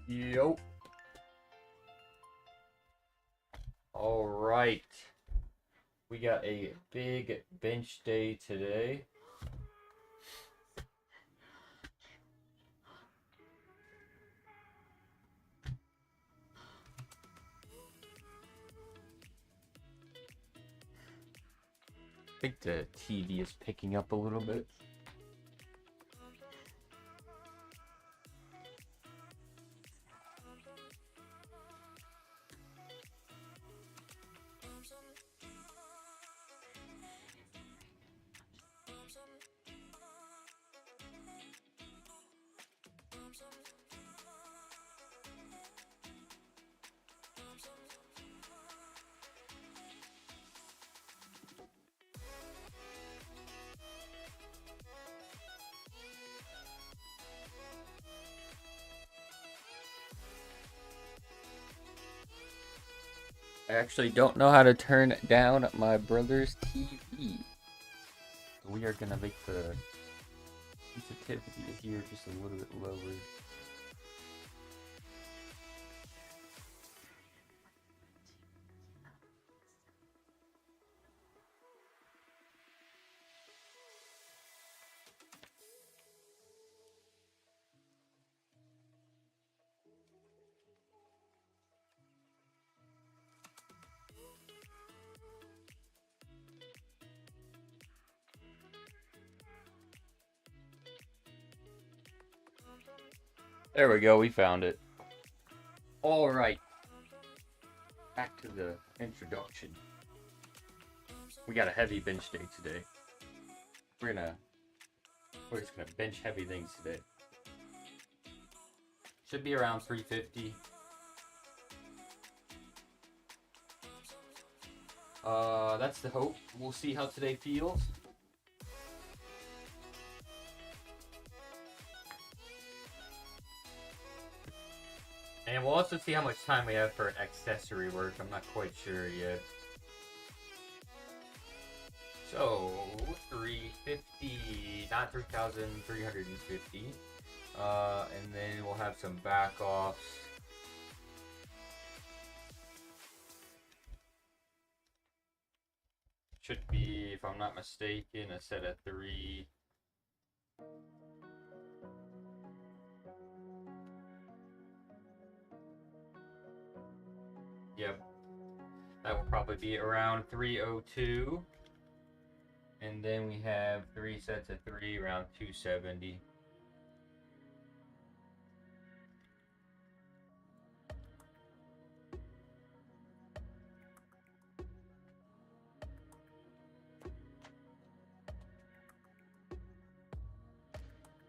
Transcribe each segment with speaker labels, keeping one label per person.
Speaker 1: Yo. All right. We got a big bench day today. I think the TV is picking up a little bit. I actually don't know how to turn down my brother's TV. We are gonna make the sensitivity here just a little bit lower. There we go, we found it. All right. Back to the introduction. We got a heavy bench day today. We're just gonna bench heavy things today. Should be around 350. That's the hope. We'll see how today feels. And we'll also see how much time we have for accessory work. I'm not quite sure yet. So, 350, not 3,350. And then we'll have some back offs. Should be, if I'm not mistaken, a set of 3. Yep. That will probably be around 302. And then we have 3 sets of 3 around 270.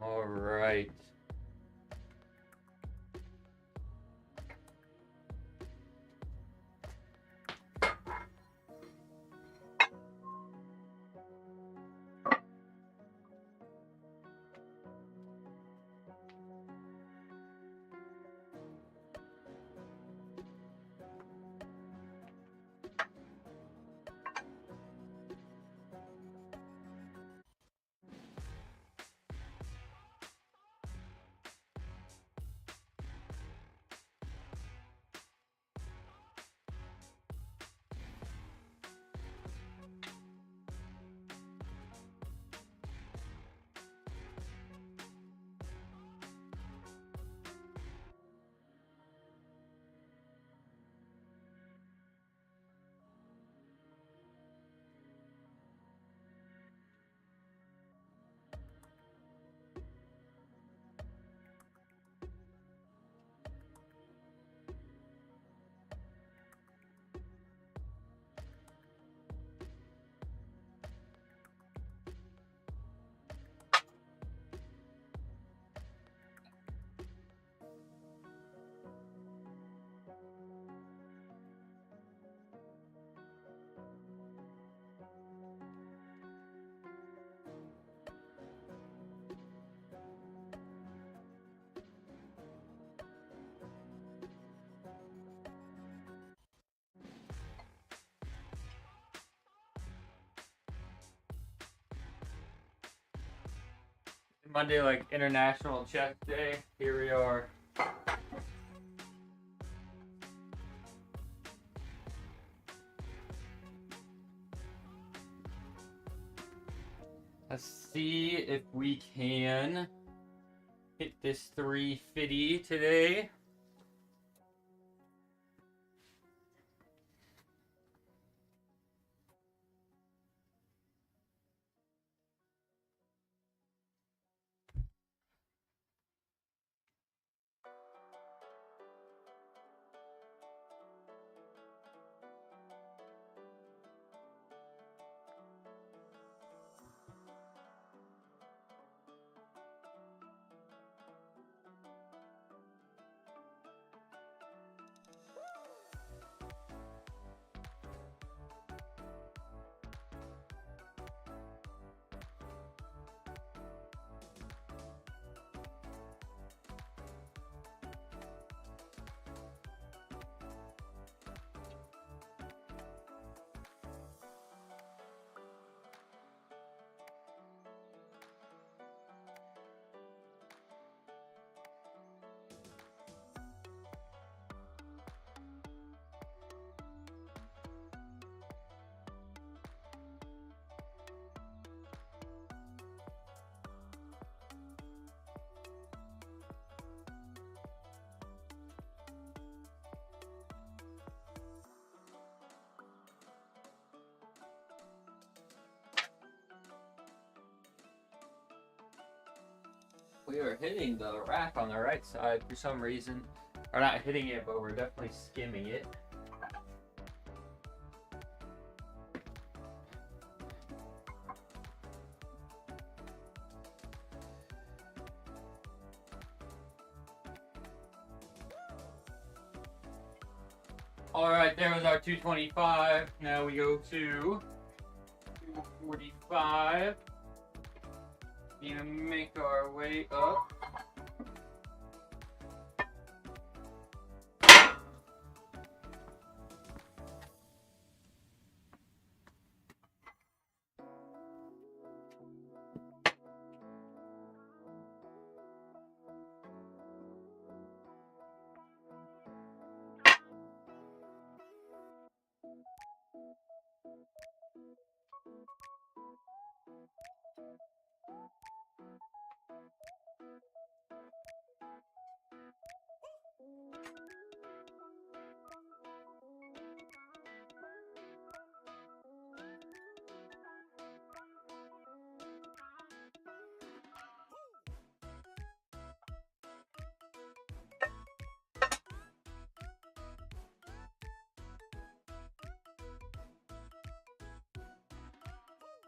Speaker 1: All right. Monday, like International Chest Day. Here we are. Let's see if we can hit this 350 today. We are hitting the rack on the right side for some reason. Or not hitting it, but we're definitely skimming it. Alright, there was our 225. Now we go to 245. Need to make our way up.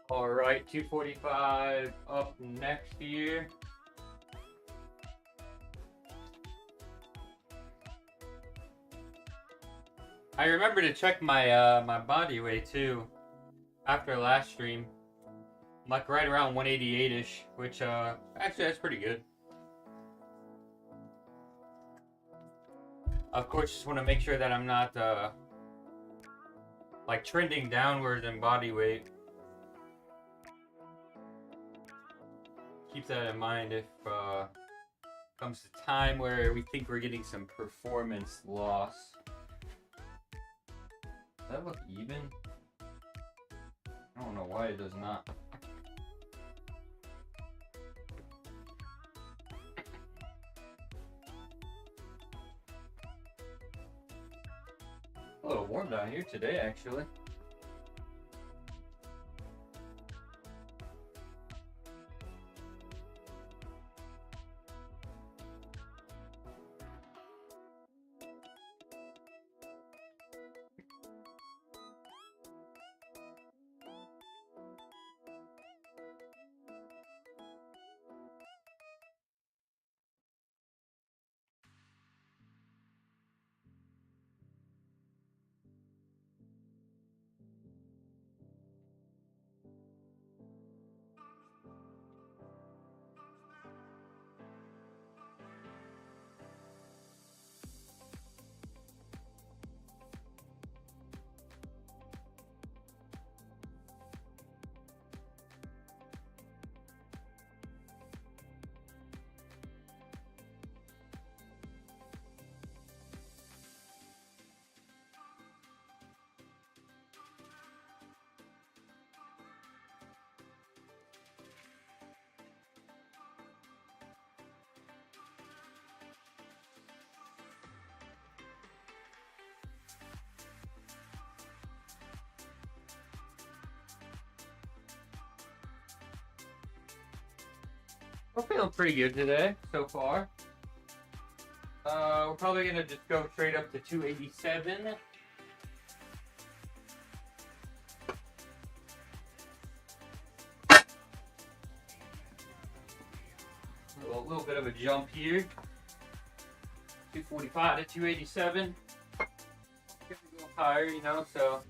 Speaker 1: Alright, 245 up next here. I remember to check my my body weight too after last stream. I'm like right around 188-ish, which actually that's pretty good. Of course, just want to make sure that I'm not like trending downwards in body weight. Keep that in mind if comes to time where we think we're getting some performance loss. Does that look even? I don't know why it does not. A little warm down here today, actually. We're feeling pretty good today so far. We're probably gonna just go straight up to 287. A little bit of a jump here. 245 to 287. Could be go higher, you know, so.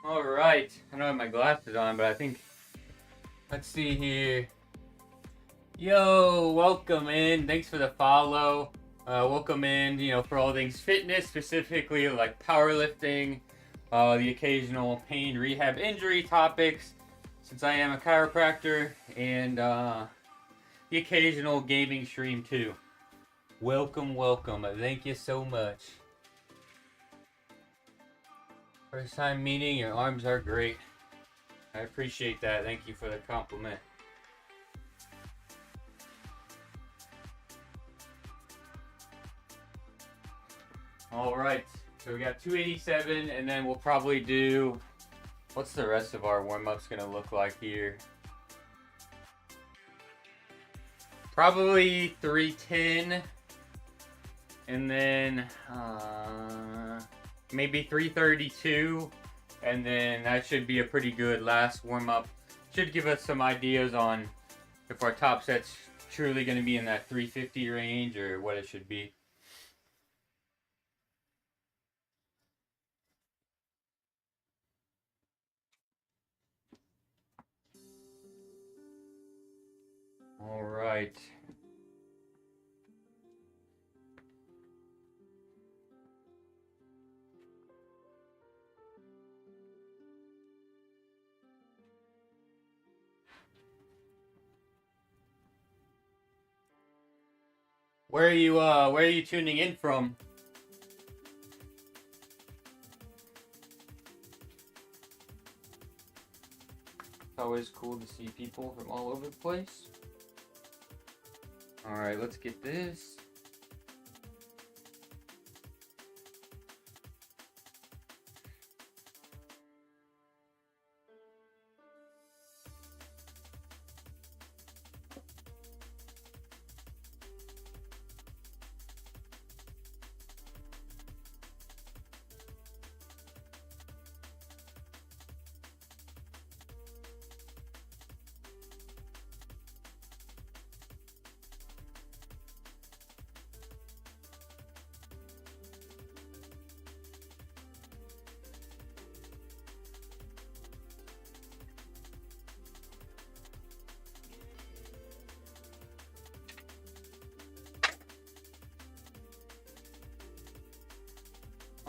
Speaker 1: Alright, I don't have my glasses on, but I think, let's see here. Yo, welcome in. Thanks for the follow. Welcome in, you know, for all things fitness, specifically like powerlifting, the occasional pain, rehab, injury topics, since I am a chiropractor, and the occasional gaming stream too. Welcome, welcome. Thank you so much. First time meeting, your arms are great. I appreciate that. Thank you for the compliment. Alright, so we got 287, and then we'll probably do, what's the rest of our warm-ups gonna look like here? Probably 310, and then maybe 332, and then that should be a pretty good last warm-up. Should give us some ideas on if our top set's truly going to be in that 350 range or what it should be. All right. Where are you tuning in from? It's always cool to see people from all over the place. All right, let's get this.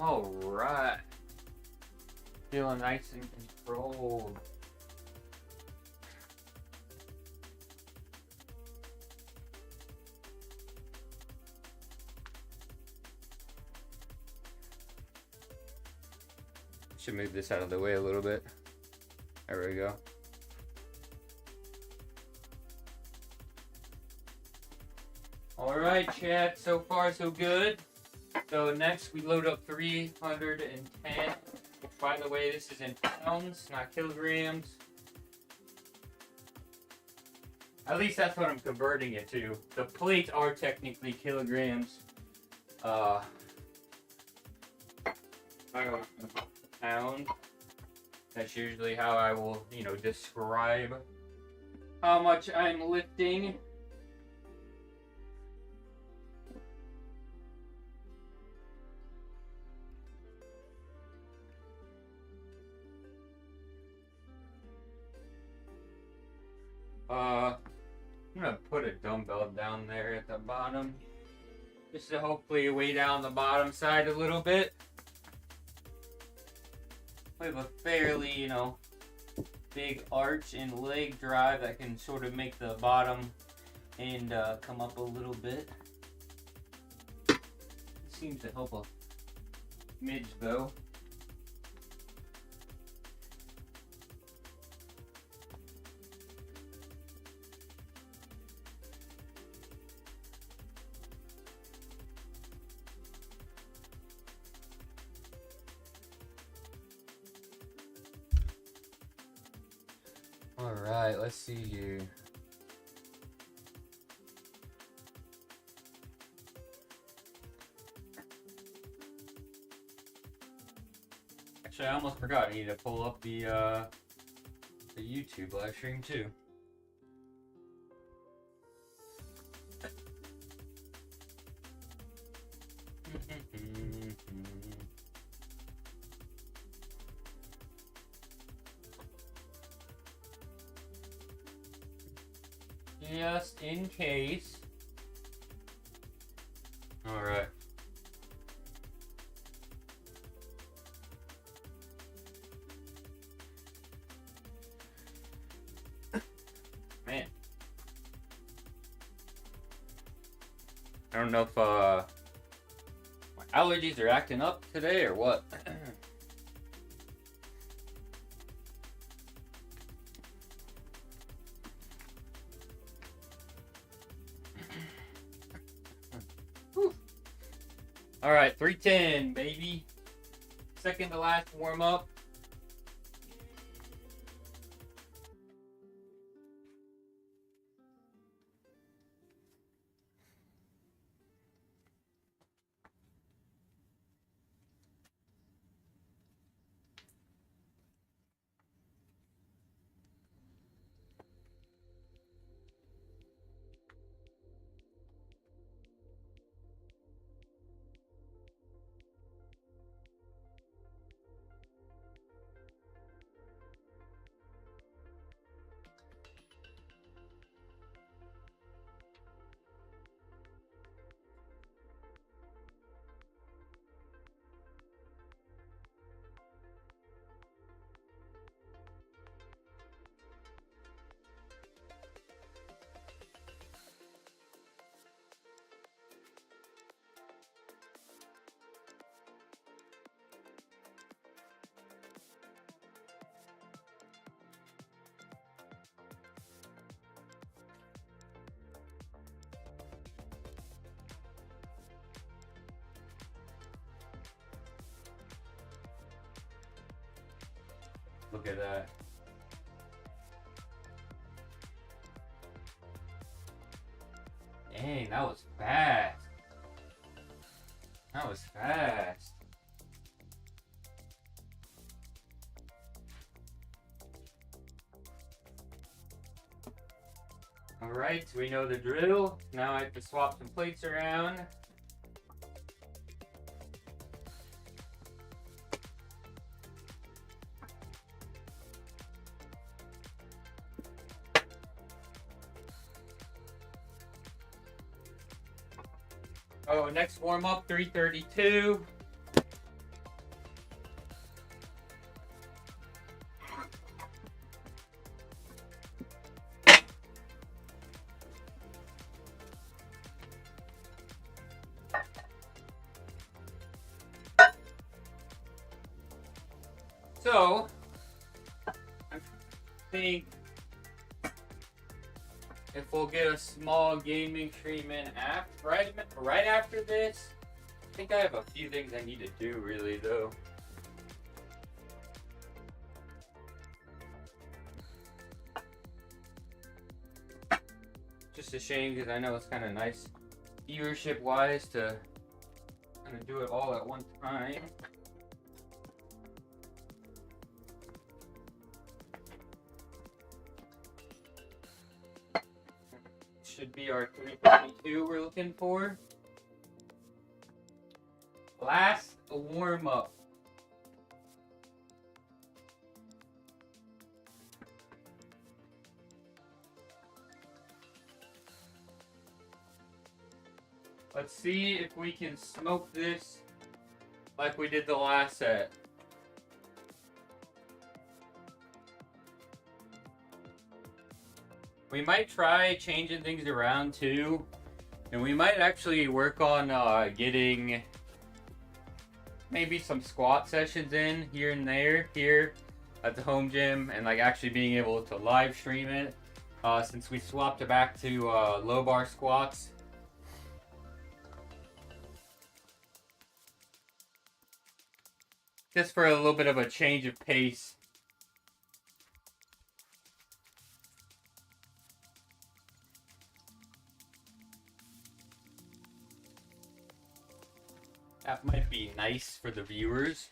Speaker 1: All right. Feeling nice and controlled. Should move this out of the way a little bit. There we go. All right, chat. So far, so good. So next we load up 310, which by the way, this is in pounds, not kilograms. At least that's what I'm converting it to. The plates are technically kilograms. I don't know, pound. That's usually how I will, you know, describe how much I'm lifting. I'm gonna put a dumbbell down there at the bottom, just to hopefully weigh down the bottom side a little bit. We have a fairly, you know, big arch and leg drive that can sort of make the bottom end come up a little bit. It seems to help a midge though. Alright, let's see here. Actually, I almost forgot. I need to pull up the YouTube live stream too. Just in case. All right. Man. I don't know if my allergies are acting up today or what. All right, 310, baby. Second to last warm up. Look at that. Dang, that was fast. That was fast. Alright, we know the drill. Now I have to swap some plates around. Oh, next warm up, 332. So, I think if we'll get a small gaming stream in right after this, I think I have a few things I need to do really though. Just a shame because I know it's kind of nice viewership wise to kind of do it all at one time. Should be our 352 we're looking for. Last warm up. Let's see if we can smoke this like we did the last set. We might try changing things around too, and we might actually work on getting maybe some squat sessions in here and there here at the home gym, and like actually being able to live stream it since we swapped it back to low bar squats. Just for a little bit of a change of pace. That might be nice for the viewers.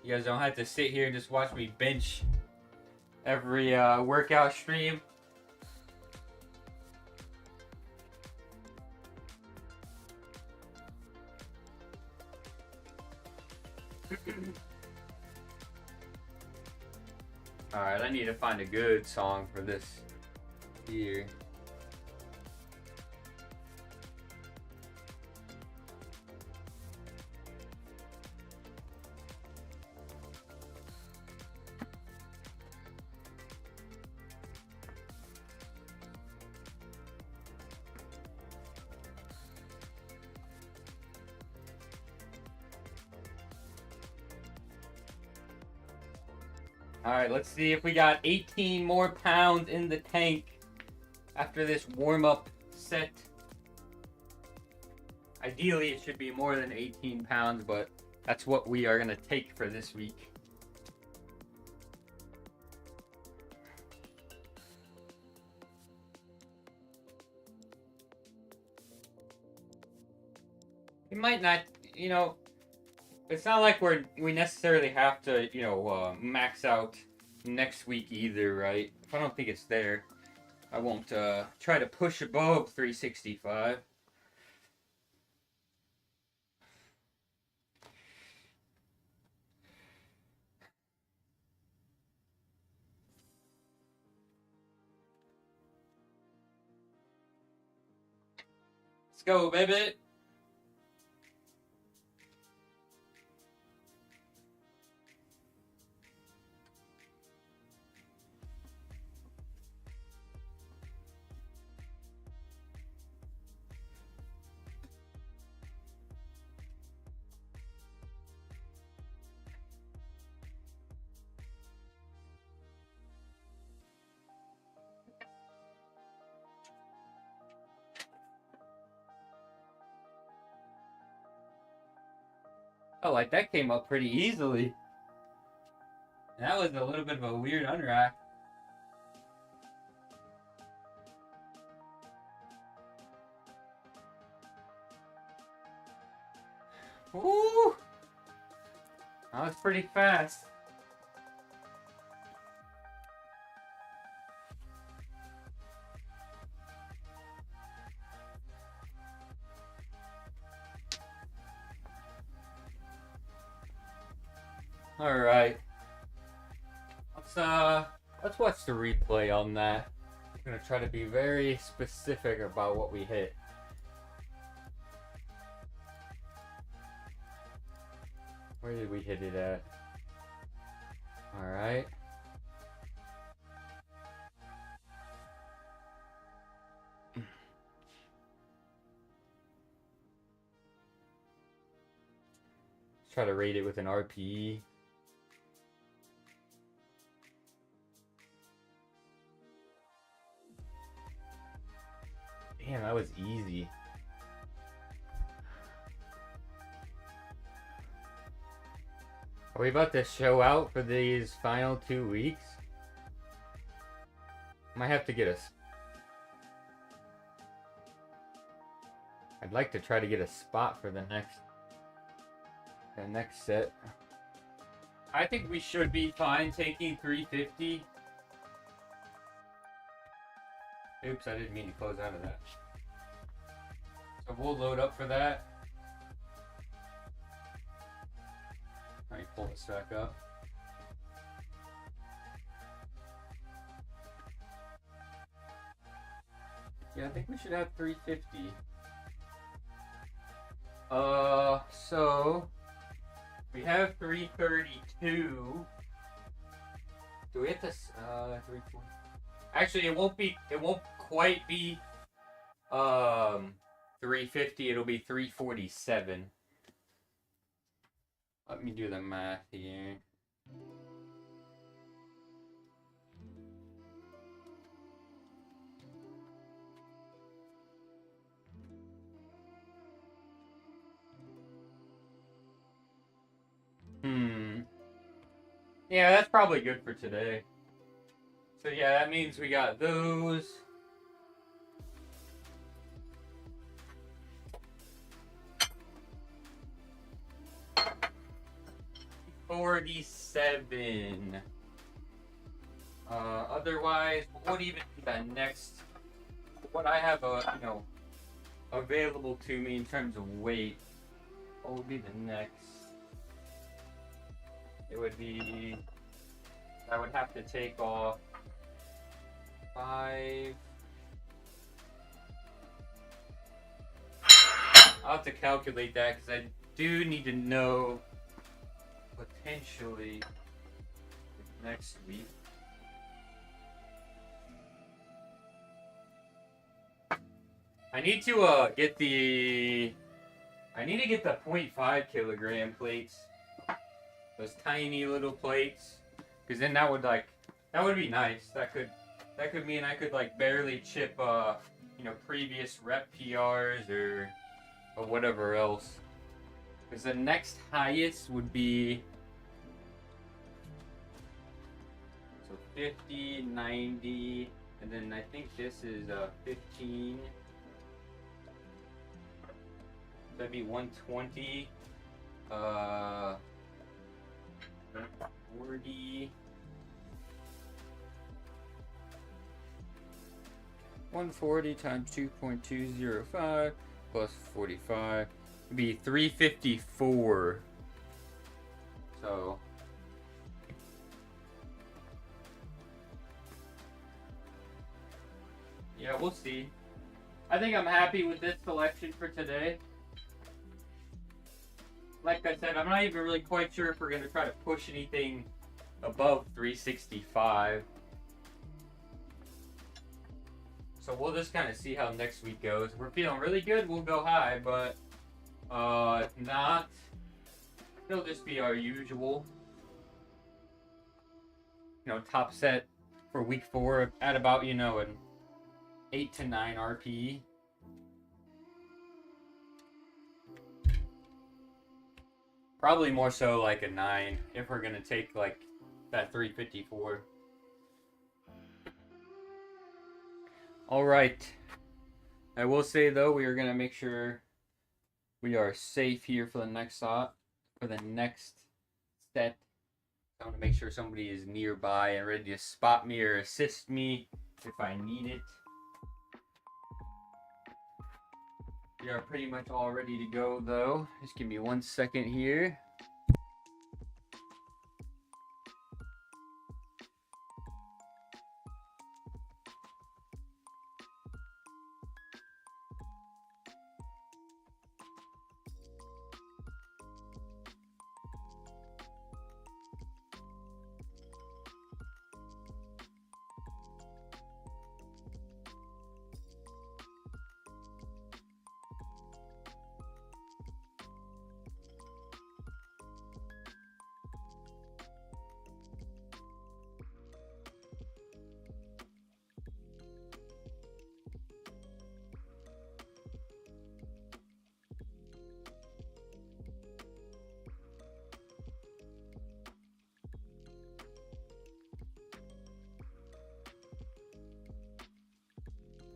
Speaker 1: You guys don't have to sit here and just watch me bench every workout stream. Alright, I need to find a good song for this here. Alright, let's see if we got 18 more pounds in the tank after this warm-up set. Ideally, it should be more than 18 pounds, but that's what we are going to take for this week. We might not, you know, it's not like we necessarily have to, you know, max out next week either, right? If I don't think it's there, I won't try to push above 365. Let's go, baby. Oh, like that came up pretty easily. That was a little bit of a weird unrack. Woo! That was pretty fast. All right. Let's watch the replay on that. I'm gonna try to be very specific about what we hit. Where did we hit it at? All right. Let's try to rate it with an RPE. Damn, that was easy. Are we about to show out for these final 2 weeks? Might have to get us. I'd like to try to get a spot for the next set. I think we should be fine taking 350. Oops, I didn't mean to close out of that. So we'll load up for that. Let me pull this back up. Yeah, I think we should have 350. So we have 332. Do we have to 340? Actually, it won't quite be 350. It'll be 347. Let me do the math here. Yeah, that's probably good for today. So yeah, that means we got those. 147. Otherwise, what even be the next? What I have, available to me in terms of weight, what would be the next? It would be, I would have to take off 5. I'll have to calculate that because I do need to know potentially next week. I need to get the 0.5 kilogram plates. Those tiny little plates. Because then that would be nice. That could mean I could like barely chip previous rep PRs or whatever else. Because the next highest would be 50, 90, and then I think this is 15. That'd be 120. 40. 140 times 2.205 plus 45 would be 354. So yeah, we'll see. I think I'm happy with this selection for today. Like I said, I'm not even really quite sure if we're going to try to push anything above 365. So we'll just kind of see how next week goes. If we're feeling really good, we'll go high, but if not, it'll just be our usual, top set for week 4 at about, an 8 to 9 RPE. Probably more so like a 9 if we're gonna take like that 354. All right. I will say though, we are gonna make sure we are safe here for the next set. I want to make sure somebody is nearby and ready to spot me or assist me if I need it. We are pretty much all ready to go though. Just give me 1 second here.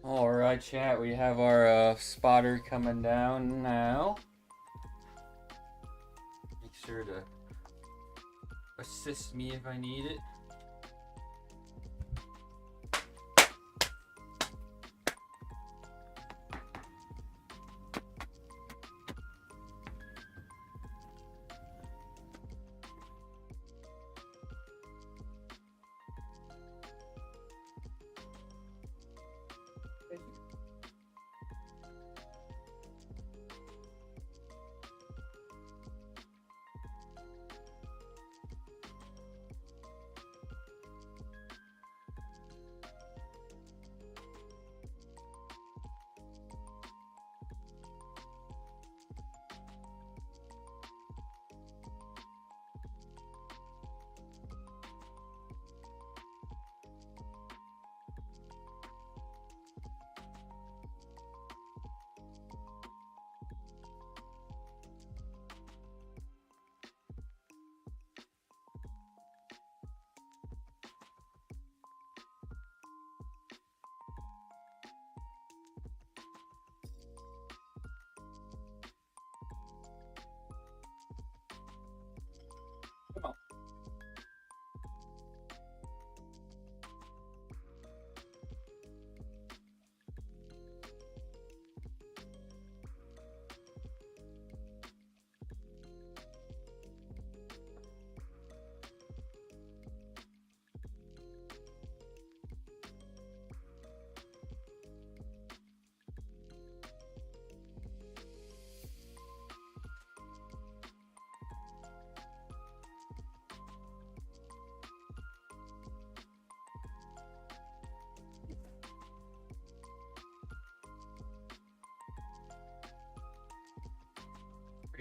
Speaker 1: Alright, chat, we have our spotter coming down now. Make sure to assist me if I need it.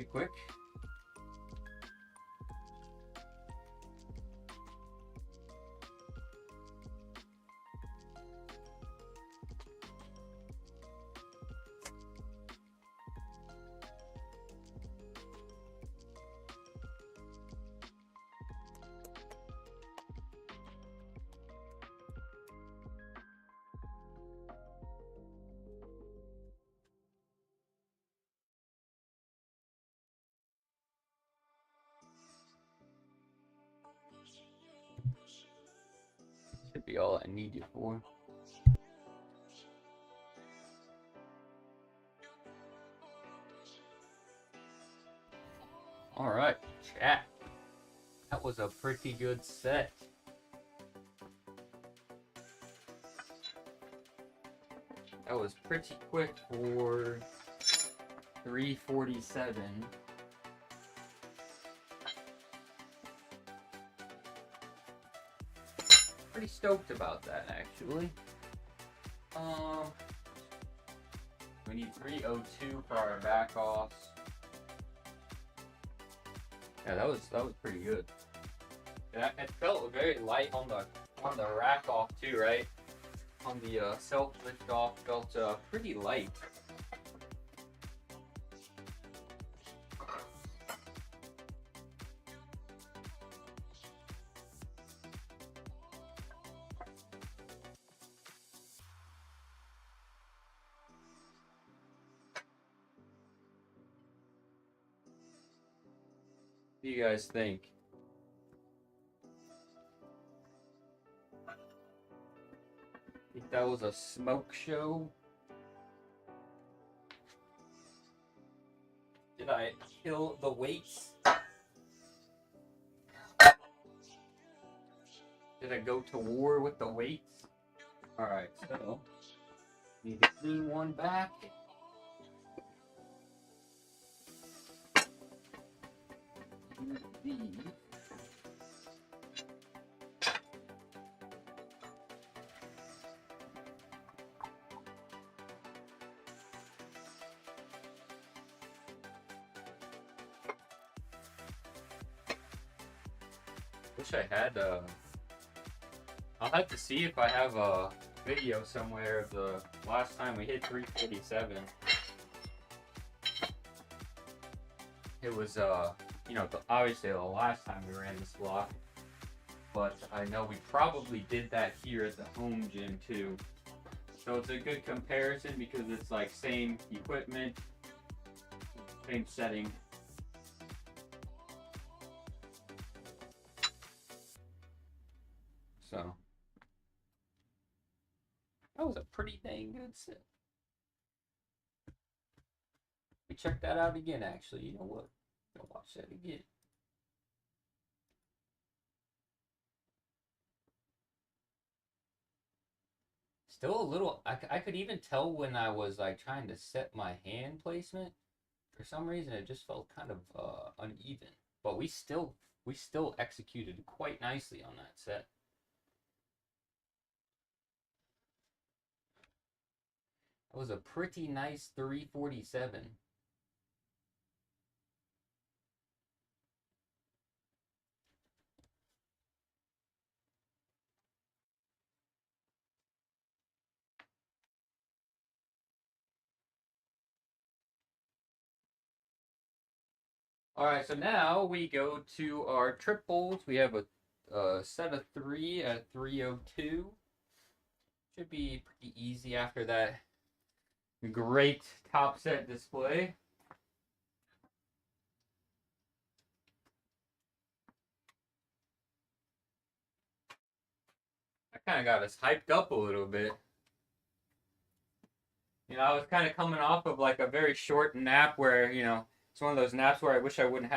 Speaker 1: pretty quick. Should be all I need you for. Alright, chat. That was a pretty good set. That was pretty quick for 347. Pretty stoked about that, actually. We need 302 for our back offs. Yeah, that was pretty good. It felt very light on the rack off too, right? On the self lift off, felt pretty light. What do you guys think? Think that was a smoke show? Did I kill the weights? Did I go to war with the weights? Alright, so need to clean one back. Wish I had I'll have to see if I have a video somewhere of the last time we hit 347. It was you know, obviously the last time we ran this block, but I know we probably did that here at the home gym too. So it's a good comparison because it's like same equipment, same setting. So that was a pretty dang good set. We check that out again, actually. You know what? I'll watch that again. Still a little, I could even tell when I was like trying to set my hand placement. For some reason, it just felt kind of uneven. But we still executed quite nicely on that set. That was a pretty nice 347. All right, so now we go to our triples. We have a set of 3 at 302. Should be pretty easy after that great top set display. That kind of got us hyped up a little bit. You know, I was kind of coming off of like a very short nap where, you know, it's one of those naps where I wish I wouldn't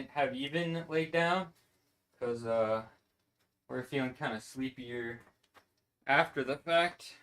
Speaker 1: have even laid down because we're feeling kind of sleepier after the fact.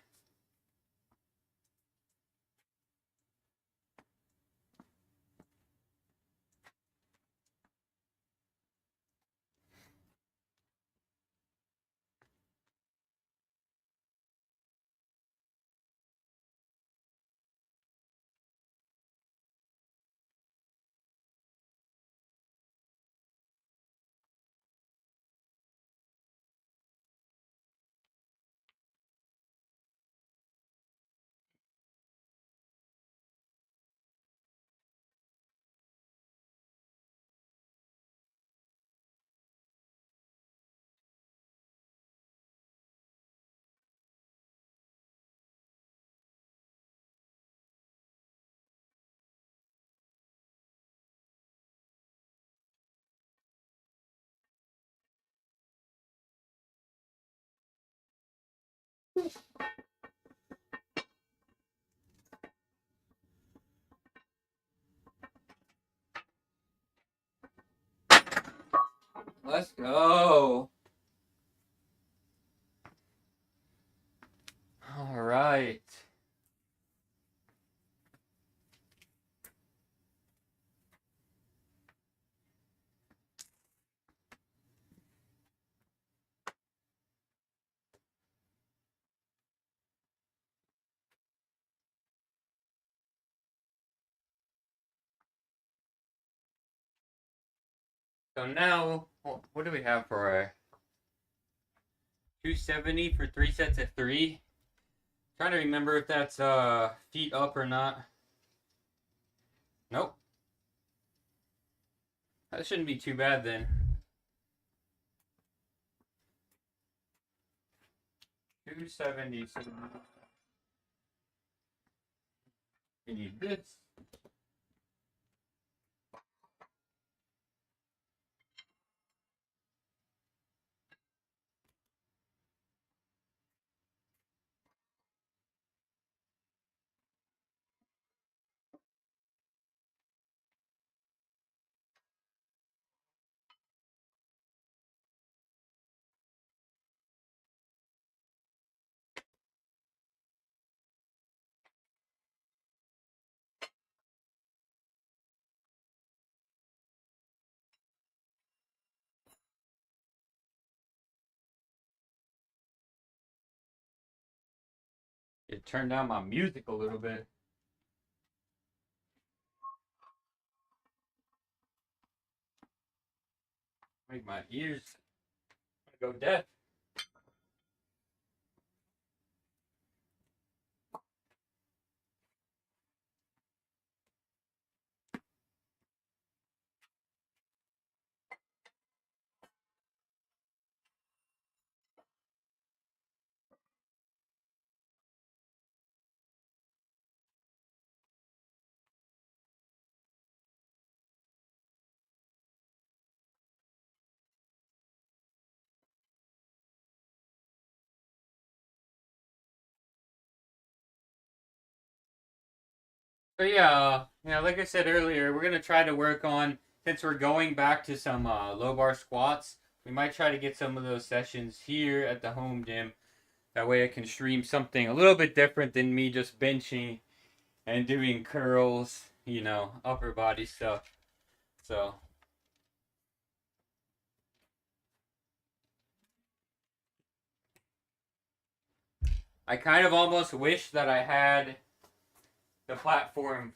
Speaker 1: Let's go. All right. So now, what do we have for our 270 for 3 sets of 3? Trying to remember if that's feet up or not. Nope. That shouldn't be too bad then. 270. So we need this. It turned down my music a little bit. Make my ears go deaf. So yeah, like I said earlier, we're gonna try to work on, since we're going back to some low bar squats. We might try to get some of those sessions here at the home gym. That way, I can stream something a little bit different than me just benching and doing curls, upper body stuff. So I kind of almost wish that I had the platform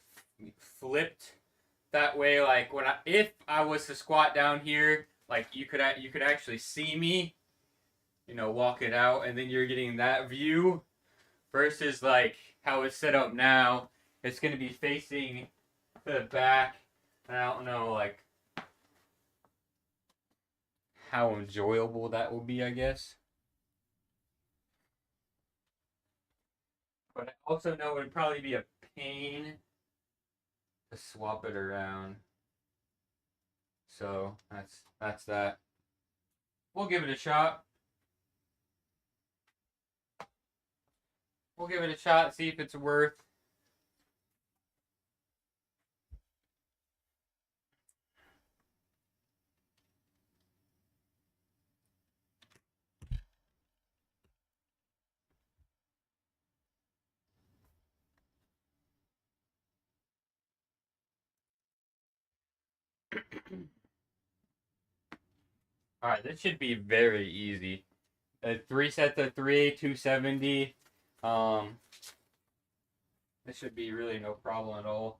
Speaker 1: flipped that way. Like if I was to squat down here, like you could actually see me, walk it out, and then you're getting that view versus like how it's set up now. It's gonna be facing to the back, and I don't know like how enjoyable that will be, I guess. But I also know it would probably be a pain to swap it around. So that's that. We'll give it a shot. We'll give it a shot, see if it's worth. All right, this should be very easy. 3 sets of 3, 270. Um, this should be really no problem at all.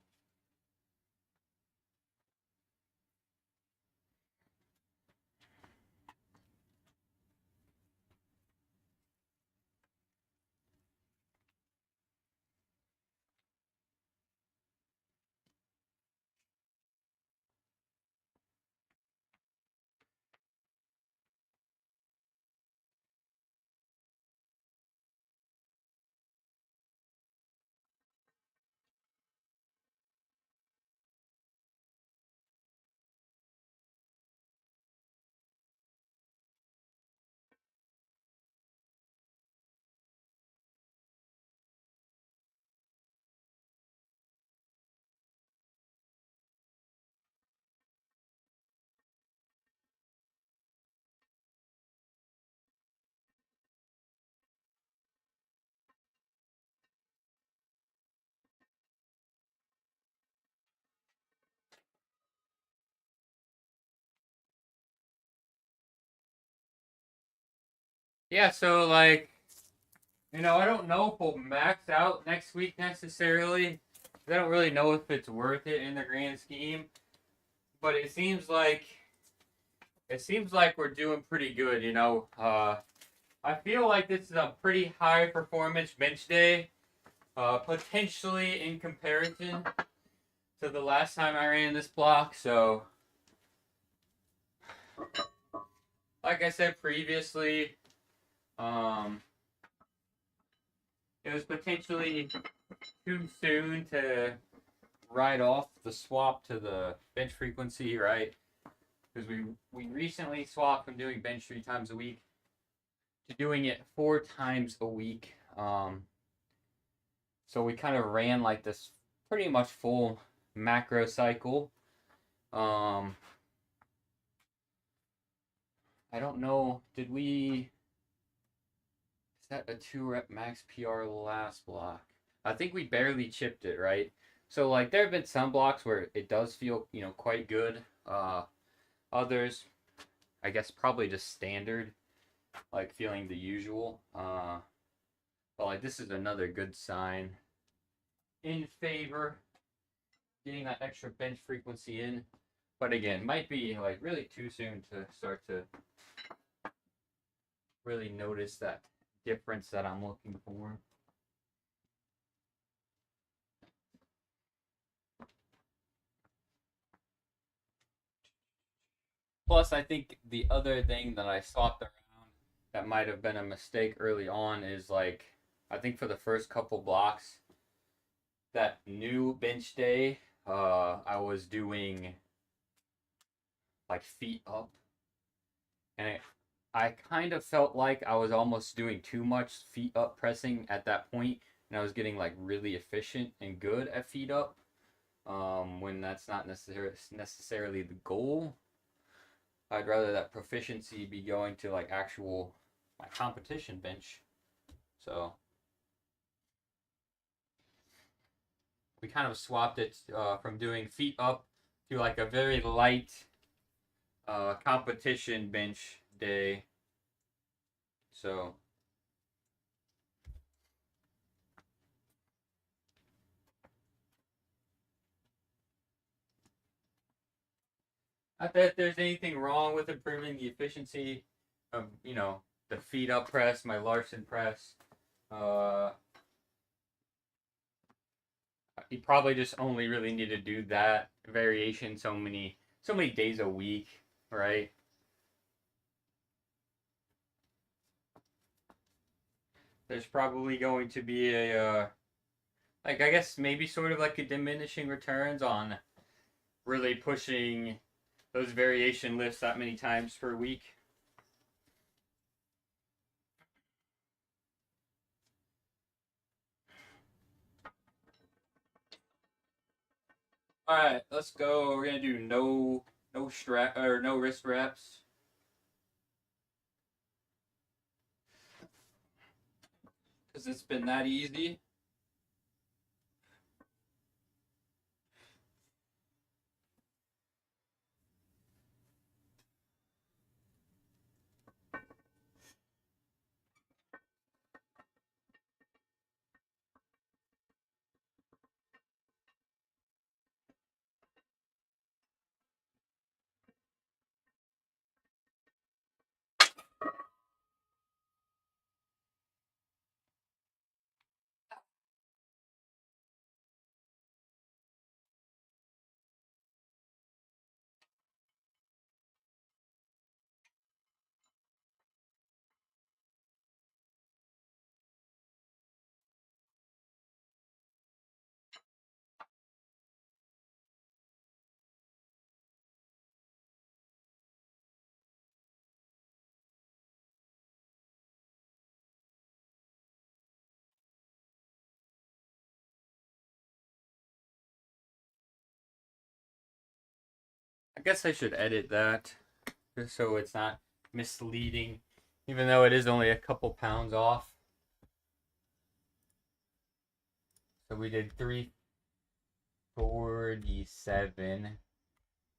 Speaker 1: Yeah, so like, I don't know if we'll max out next week necessarily. I don't really know if it's worth it in the grand scheme, but it seems like we're doing pretty good. I feel like this is a pretty high performance bench day, potentially in comparison to the last time I ran this block. So, like I said previously, um, it was potentially too soon to write off the swap to the bench frequency, right? Because we recently swapped from doing bench 3 times a week to doing it 4 times a week. So we kind of ran like this pretty much full macro cycle. Um, I don't know. Did we set a 2 rep max PR last block? I think we barely chipped it, right? So like there have been some blocks where it does feel, quite good. Others, I guess probably just standard, like feeling the usual. But like this is another good sign in favor getting that extra bench frequency in. But again, might be like really too soon to start to really notice that difference that I'm looking for. Plus, I think the other thing that I swapped around that might have been a mistake early on is like, I think for the first couple blocks, that new bench day, I was doing like feet up, and I kind of felt like I was almost doing too much feet up pressing at that point, and I was getting like really efficient and good at feet up. When that's not necessarily the goal. I'd rather that proficiency be going to like actual my competition bench. So we kind of swapped it from doing feet up to like a very light competition bench day. So not that there's anything wrong with improving the efficiency of the feet up press, my Larson press. Uh, you probably just only really need to do that variation so many days a week, right? There's probably going to be like I guess maybe sort of like a diminishing returns on really pushing those variation lifts that many times per week. All right, let's go. We're gonna do no strap or no wrist reps. Because it's been that easy. I guess I should edit that just so it's not misleading, even though it is only a couple pounds off. So we did 347,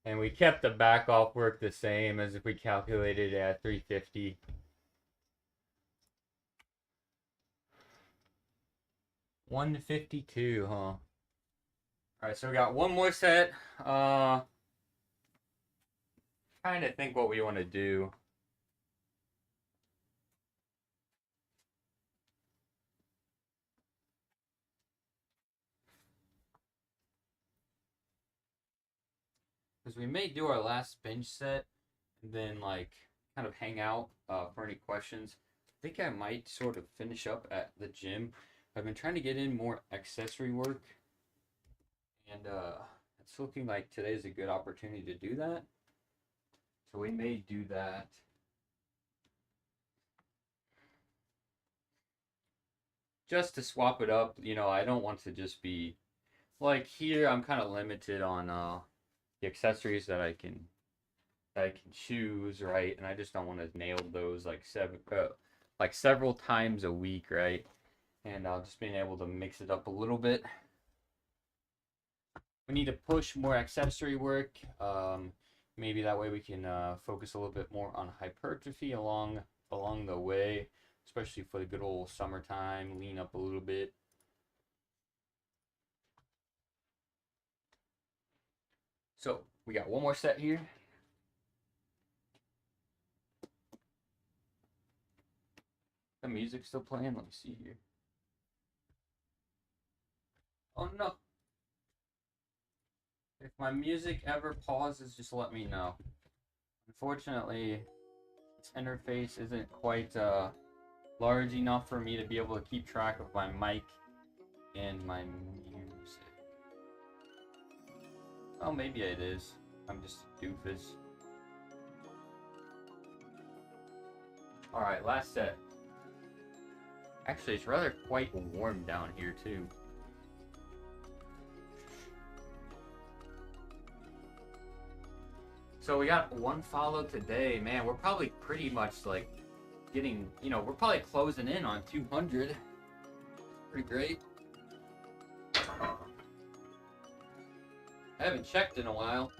Speaker 1: and we kept the back off work the same as if we calculated it at 350. 152, huh? Alright, so we got one more set. Trying to think what we want to do. Because we may do our last bench set and then like kind of hang out for any questions. I think I might sort of finish up at the gym. I've been trying to get in more accessory work, and it's looking like today's a good opportunity to do that. So we may do that. Just to swap it up, you know, I don't want to just be like here. I'm kind of limited on the accessories that I can choose, right? And I just don't want to nail those like several times a week, right? And just being able to mix it up a little bit. We need to push more accessory work. Maybe that way we can focus a little bit more on hypertrophy along the way, especially for the good old summertime. Lean up a little bit. So we got one more set here. The music's still playing. Let me see here. Oh no. If my music ever pauses, just let me know. Unfortunately, this interface isn't quite large enough for me to be able to keep track of my mic and my music. Oh, maybe it is. I'm just a doofus. Alright, last set. Actually, it's rather quite warm down here, too. So we got one follow today. Man, we're probably pretty much like getting, you know, we're probably closing in on 200. Pretty great. I haven't checked in a while.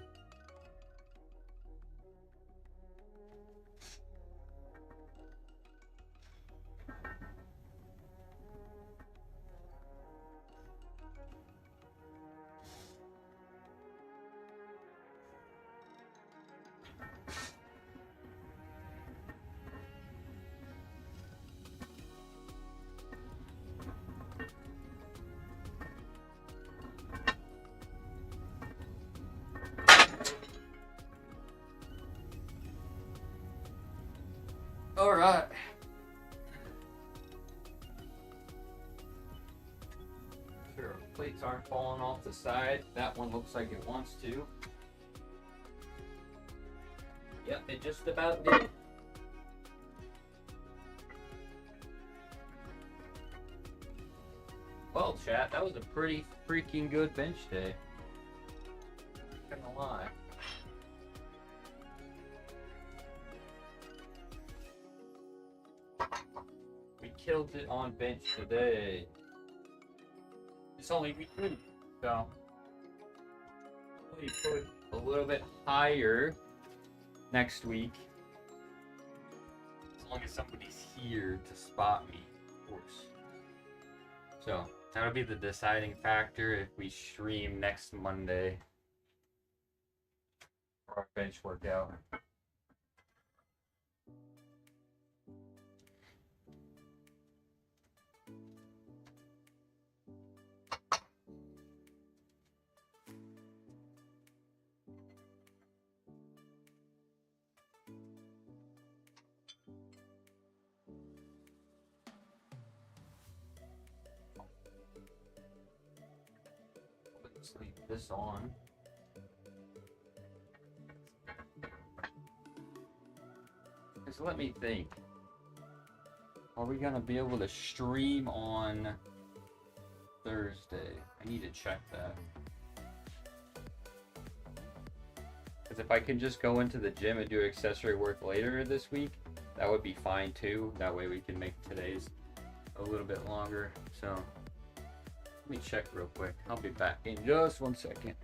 Speaker 1: All right. Sure, plates aren't falling off the side. That one looks like it wants to. Yep, it just about did. Well, chat, that was a pretty freaking good bench day. Not gonna lie. We killed it on bench today. It's only week 2, so we put a little bit higher next week. As long as somebody's here to spot me, of course. So that'll be the deciding factor if we stream next Monday for our bench workout. Let's leave this on. Just let me think. Are we gonna be able to stream on Thursday? I need to check that. Because if I can just go into the gym and do accessory work later this week, that would be fine too. That way we can make today's a little bit longer. So let me check real quick. I'll be back in just 1 second.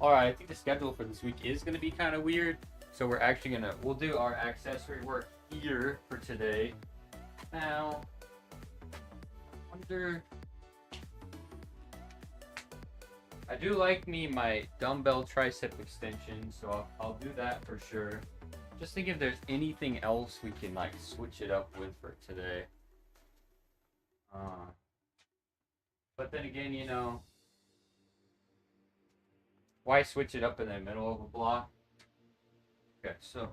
Speaker 1: Alright, I think the schedule for this week is going to be kind of weird. So we're actually going to, we'll do our accessory work here for today. Now, I do like my dumbbell tricep extension, so I'll do that for sure. Just think if there's anything else we can like switch it up with for today. But then again, you know, why switch it up in the middle of a block? Okay, so.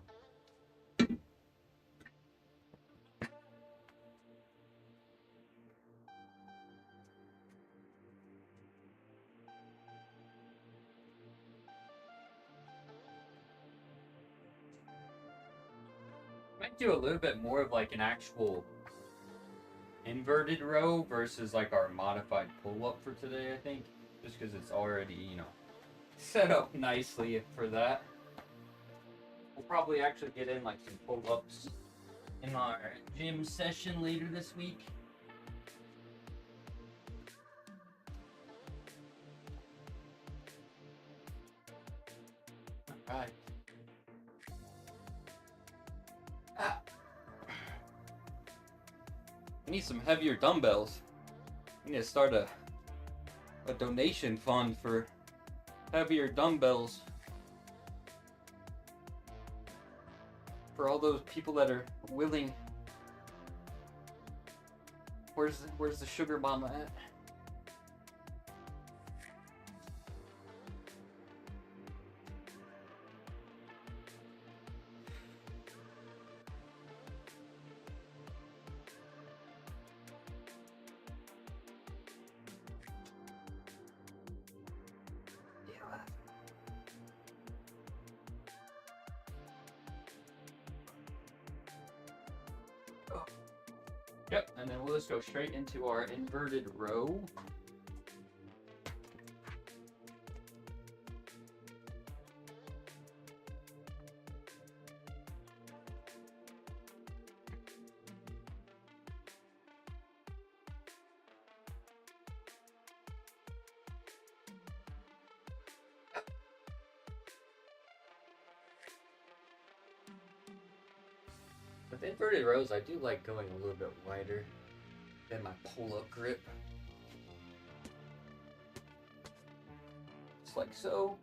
Speaker 1: Might do a little bit more of like an actual inverted row versus like our modified pull-up for today, I think. Just because it's already, you know, set up nicely for that. We'll probably actually get in like some pull-ups in our gym session later this week. Alright. I need some heavier dumbbells. I need to start a donation fund for heavier dumbbells. For all those people that are willing. Where's the sugar mama at? Yep, and then we'll just go straight into our inverted row. With inverted rows, I do like going a little bit wider than my pull-up grip. Just like so.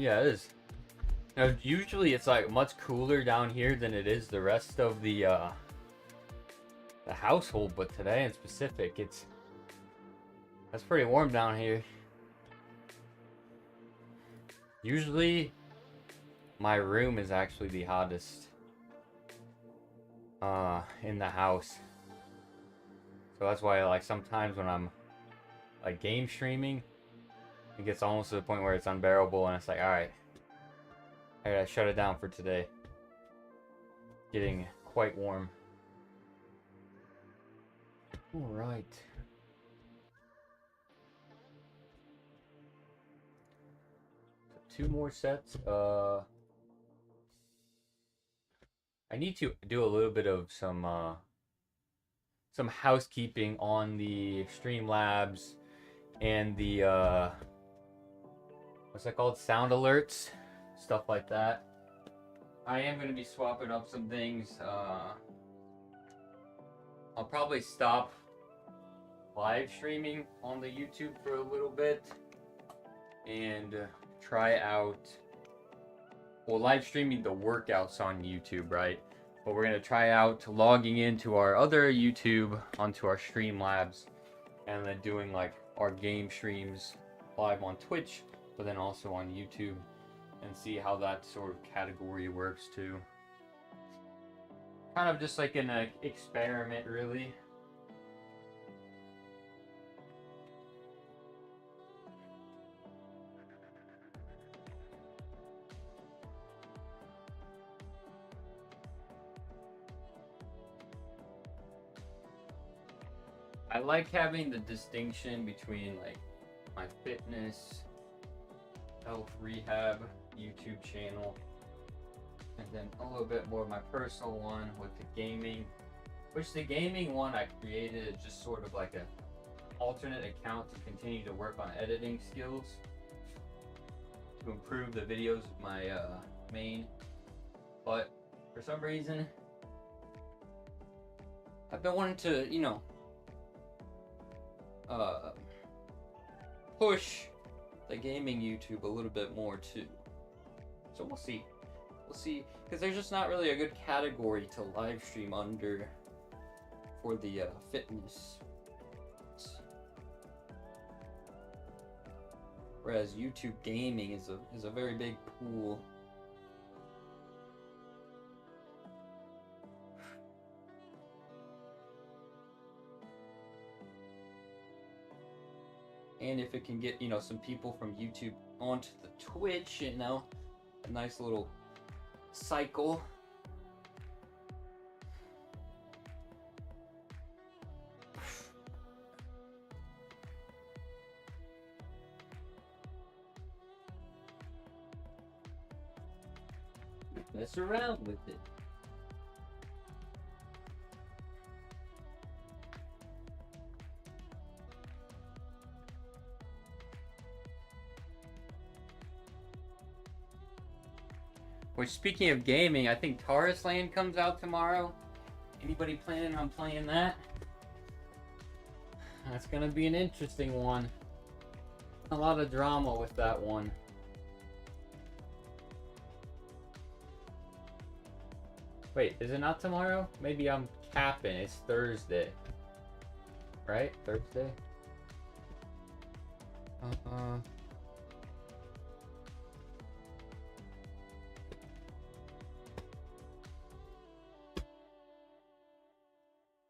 Speaker 1: Yeah, it is. Now, usually it's like much cooler down here than it is the rest of the household, but today in specific, it's pretty warm down here. Usually, my room is actually the hottest in the house. So that's why like sometimes when I'm like game streaming, it gets almost to the point where it's unbearable and it's like, alright, I gotta shut it down for today. Getting quite warm. Alright. So 2 more sets. I need to do a little bit of some housekeeping on the Streamlabs and the what's that called? Sound alerts, stuff like that. I am going to be swapping up some things. I'll probably stop live streaming on the YouTube for a little bit and try out, well, live streaming the workouts on YouTube, right? But we're going to try out logging into our other YouTube onto our Streamlabs and then doing like our game streams live on Twitch, but then also on YouTube, and see how that sort of category works too. Kind of just like an experiment, really. I like having the distinction between like my fitness, health, rehab YouTube channel, and then a little bit more of my personal one with the gaming, which the gaming one I created just sort of like a alternate account to continue to work on editing skills to improve the videos of my main. But for some reason I've been wanting to, you know, push the gaming YouTube a little bit more too. So we'll see. We'll see, because there's just not really a good category to live stream under for the fitness. Whereas YouTube gaming is a very big pool. And if it can get, you know, some people from YouTube onto the Twitch, you know, a nice little cycle. Mess around with it. Which, speaking of gaming, I think Taurus Land comes out tomorrow. Anybody planning on playing that? That's gonna be an interesting one. A lot of drama with that one. Wait, is it not tomorrow? Maybe I'm capping. It's Thursday. Right? Thursday?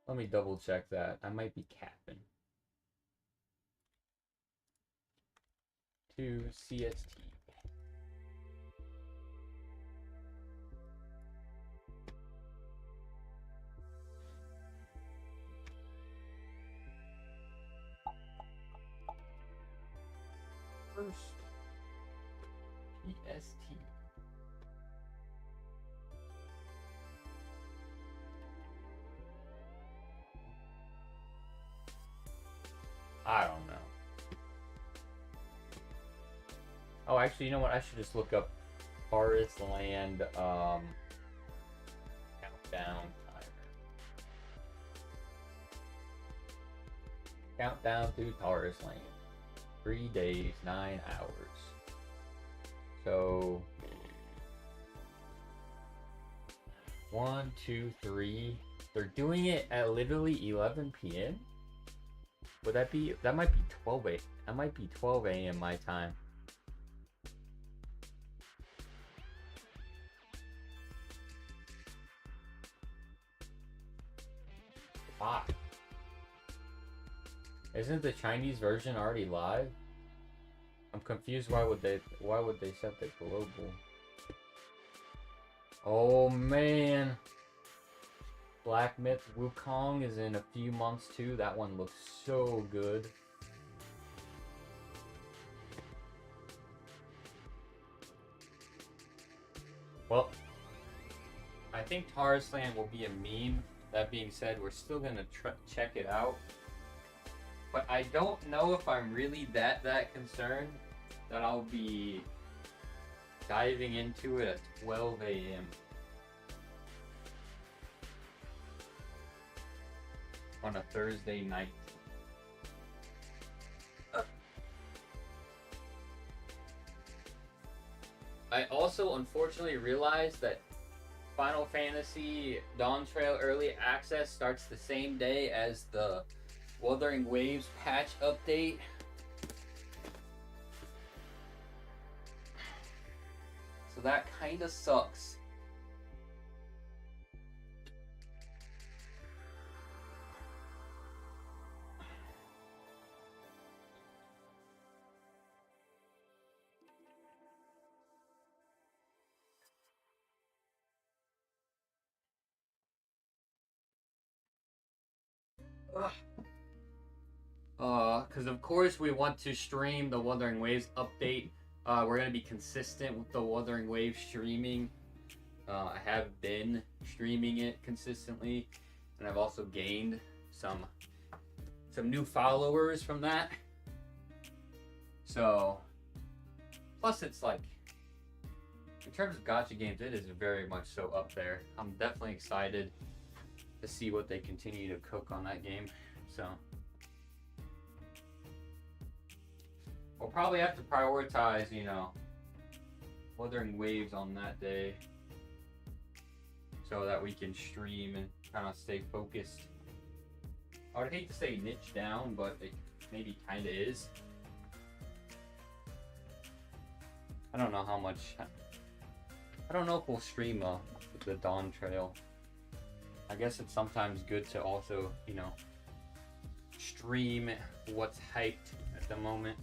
Speaker 1: Let me double check that. I might be capping. To CST. First. PST. I don't know. Oh, actually, you know what? I should just look up Taurus Land countdown timer. Countdown to Taurus Land. 3 days, 9 hours. So 1, 2, 3. They're doing it at literally 11 p.m. Would that be? That might be 12 a.m. That might be 12 a.m. my time. Ah. Isn't the Chinese version already live? I'm confused. Why would they set the global? Oh man. Black Myth Wukong is in a few months too. That one looks so good. Well, I think Taurus Land will be a meme. That being said, we're still gonna check it out. But I don't know if I'm really that concerned that I'll be diving into it at 12 a.m. on a Thursday night. I also unfortunately realized that Final Fantasy Dawn Trail Early Access starts the same day as the Wuthering Waves patch update. So that kinda sucks. Because of course we want to stream the Wuthering Waves update. We're going to be consistent with the Wuthering Waves streaming. I have been streaming it consistently, and I've also gained some new followers from that. So, plus it's like, in terms of gacha games, it is very much so up there. I'm definitely excited to see what they continue to cook on that game. So, we'll probably have to prioritize, you know, Wuthering Waves on that day so that we can stream and kind of stay focused. I would hate to say niche down, but it maybe kind of is. I don't know how much. I don't know if we'll stream the Dawn Trail. I guess it's sometimes good to also, you know, stream what's hyped at the moment.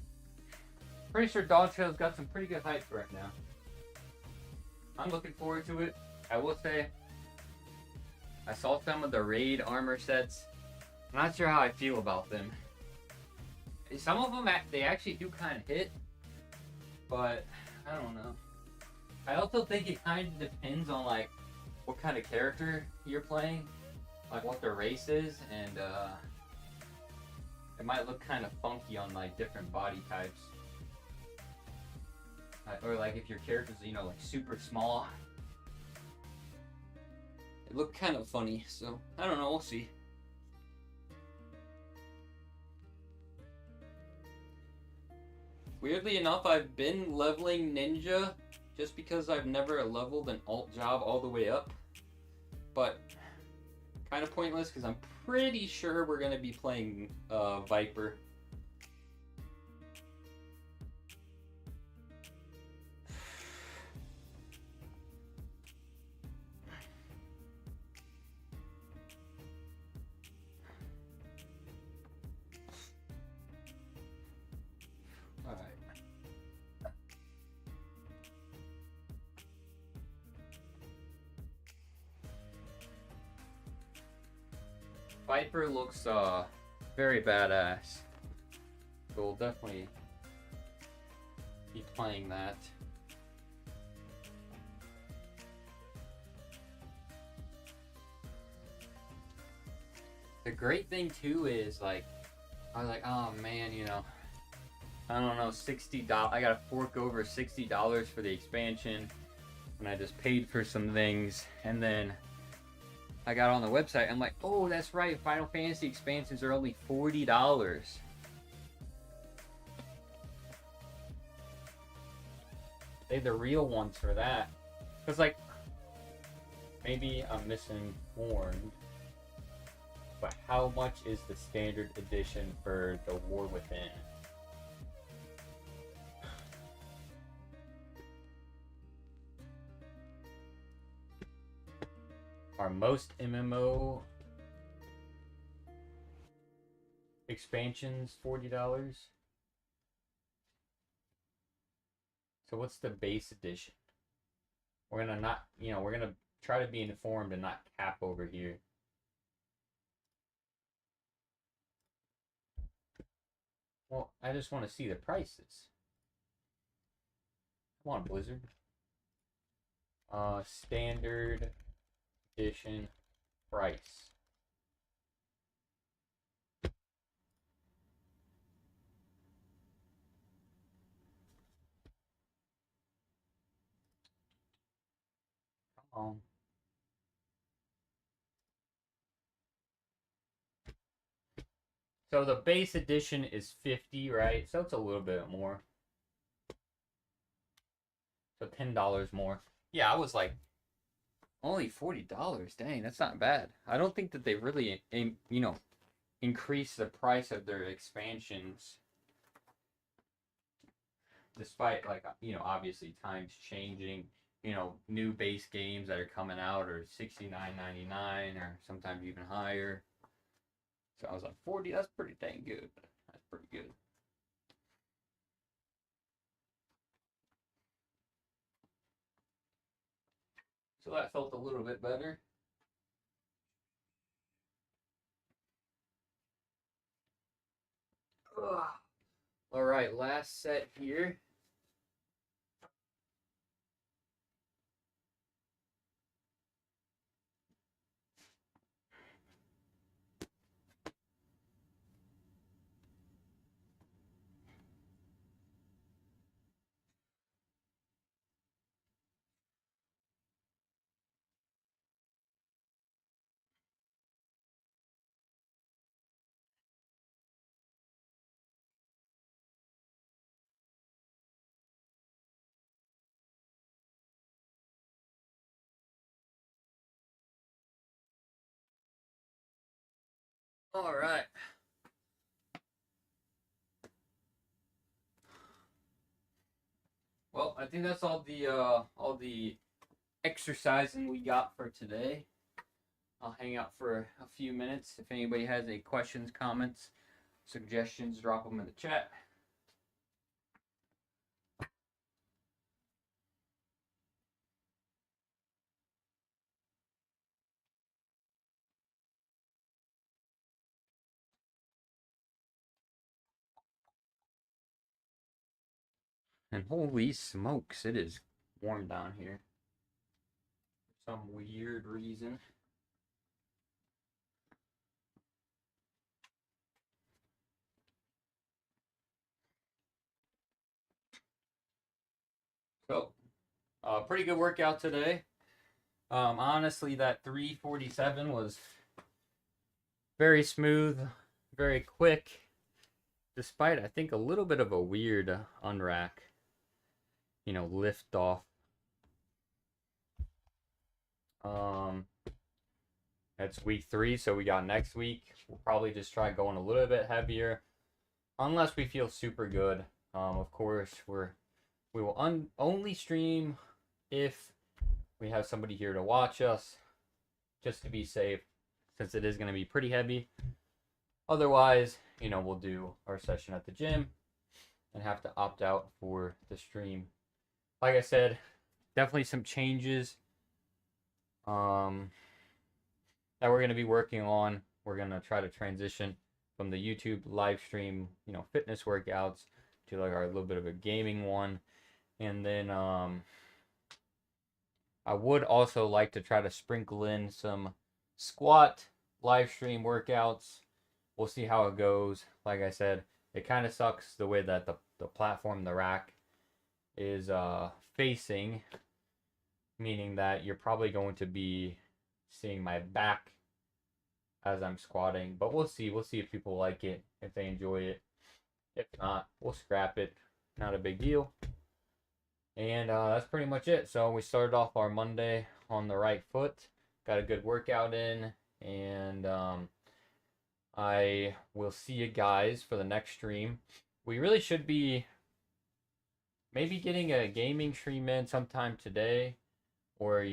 Speaker 1: Pretty sure Dawn Trail's got some pretty good hype right now. I'm looking forward to it. I will say, I saw some of the raid armor sets. I'm not sure how I feel about them. Some of them, they actually do kind of hit, but I don't know. I also think it kind of depends on like what kind of character you're playing, like what their race is, and it might look kind of funky on like different body types. Or like if your character's, you know, like super small, it looked kind of funny. So I don't know, we'll see. Weirdly enough, I've been leveling Ninja just because I've never leveled an alt job all the way up. But kind of pointless because I'm pretty sure we're going to be playing Viper. Viper looks very badass. So we'll definitely be playing that. The great thing too is like, I was like, oh man, you know, I don't know, $60. I gotta fork over $60 for the expansion, and I just paid for some things, and then I got on the website. I'm like, oh, that's right. Final Fantasy expansions are only $40. They're the real ones for that. Cause like, maybe I'm misinformed, but how much is the standard edition for the War Within? Are most MMO expansions $40? So what's the base edition? We're gonna not, you know, we're gonna try to be informed and not cap over here. Well, I just want to see the prices. Come on, Blizzard. Standard edition price. Come on. So the base edition is 50, right? So it's a little bit more. So $10 more. Yeah, I was like, only $40. Dang, that's not bad. I don't think that they really, increase the price of their expansions, despite like obviously times changing. New base games that are coming out are $69.99 or sometimes even higher. So I was like 40. That's pretty dang good. That's pretty good. So that felt a little bit better. Ugh. All right, last set here. All right. Well, I think that's all the exercising we got for today. I'll hang out for a few minutes. If anybody has any questions, comments, suggestions, drop them in the chat. And holy smokes, it is warm down here for some weird reason. So, pretty good workout today. Honestly, that 347 was very smooth, very quick, despite I think a little bit of a weird unrack, lift off. Um, that's week 3, so we got next week. We'll probably just try going a little bit heavier, unless we feel super good. Of course, we will only stream if we have somebody here to watch us, just to be safe, since it is going to be pretty heavy. Otherwise, we'll do our session at the gym and have to opt out for the stream. Like I said, definitely some changes that we're going to be working on. We're going to try to transition from the YouTube live stream, fitness workouts to like our little bit of a gaming one. And then I would also like to try to sprinkle in some squat live stream workouts. We'll see how it goes. Like I said, it kind of sucks the way that the platform, the rack, is facing, meaning that you're probably going to be seeing my back as I'm squatting. But we'll see. We'll see if people like it, if they enjoy it. If not, we'll scrap it. Not a big deal. And that's pretty much it. So we started off our Monday on the right foot. Got a good workout in. And I will see you guys for the next stream. We really should be maybe getting a gaming stream in sometime today. Or,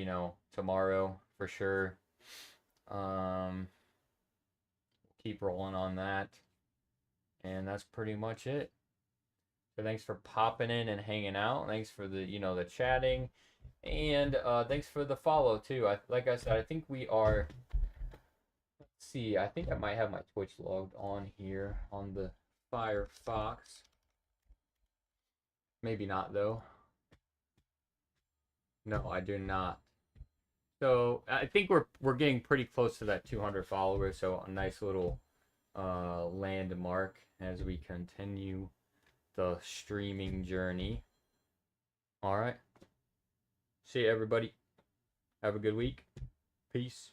Speaker 1: tomorrow for sure. Keep rolling on that. And that's pretty much it. So thanks for popping in and hanging out. Thanks for the the chatting, and thanks for the follow too. Like I said, I think we are. Let's see. I think I might have my Twitch logged on here on the Firefox. Maybe not though. No, I do not. So I think we're getting pretty close to that 200 followers. So a nice little landmark as we continue the streaming journey. All right. See you, everybody. Have a good week. Peace.